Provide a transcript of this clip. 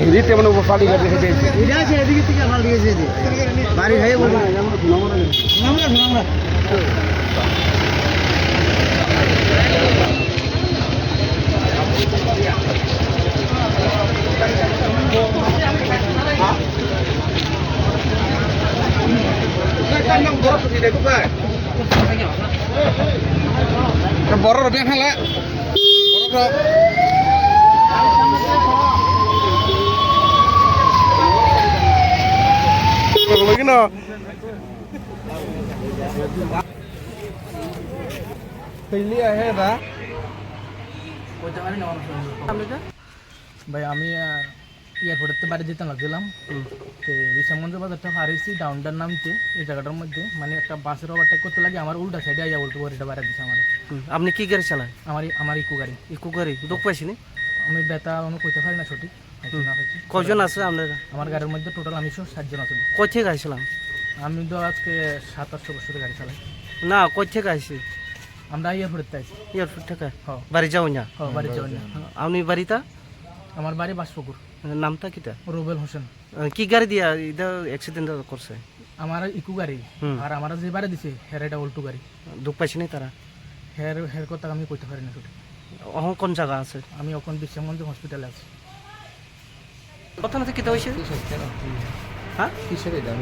হিরিতে মানে পাল্টি করে রেখে দিয়েছে এটা আছে এদিকে থেকে পাল্টি গেছে বাড়ি হয়ে বলি আমরা বড় রবিয়া খেলা বড় কিনা ভাই আমি এয়ারপোর্টের বাড়ি যেতে লাগছিলাম তো বিশামগঞ্জ বাজারটা হারিয়েছি ডাউনটার নামতে এই জায়গাটার মধ্যে মানে একটা বাসের ওভারটেক করতে লাগে আমার উল্টা সাইডে আইয়া উল্টো গাড়িটা বাড়ি দিচ্ছে আমার আপনি কি গাড়ি চালান আমার ইকো গাড়ি দুঃখ পাইছি নি আমি বেতা অনু কইতে পারি না সঠিক কয়জন আছে আপনার আমার গাড়ির মধ্যে টোটাল আমি 7 জন আছি কই থেকে আইছিলাম আমি তো আজকে 27 বছরের গাড়ি চালাই না কই থেকে আইছি আমরা এয়ারপোর্টে আইছি এয়ারপোর্ট থেকে হ্যাঁ বাড়ি যাও না হ্যাঁ বাড়ি যাওয়া আপনি বাড়িটা আমার বাড়ি বাসপুকুর নামটা কিটা রুবেল হোসেন কি গাড়ি দিয়া এটা অ্যাক্সিডেন্ট করছে আমার ইকো গাড়ি আর আমার যে বাড়ি দিছে হের এটা উল্টো গাড়ি দুঃখ পাইছি নি তারা হের কথা আমি কইতে পারি না সঠিক অহন কোন জায়গা আছে আমি এখন বিশ্বমগঞ্জ হসপিটালে আছি কথা না কিটা হয়েছে হ্যাঁ কিসের দাম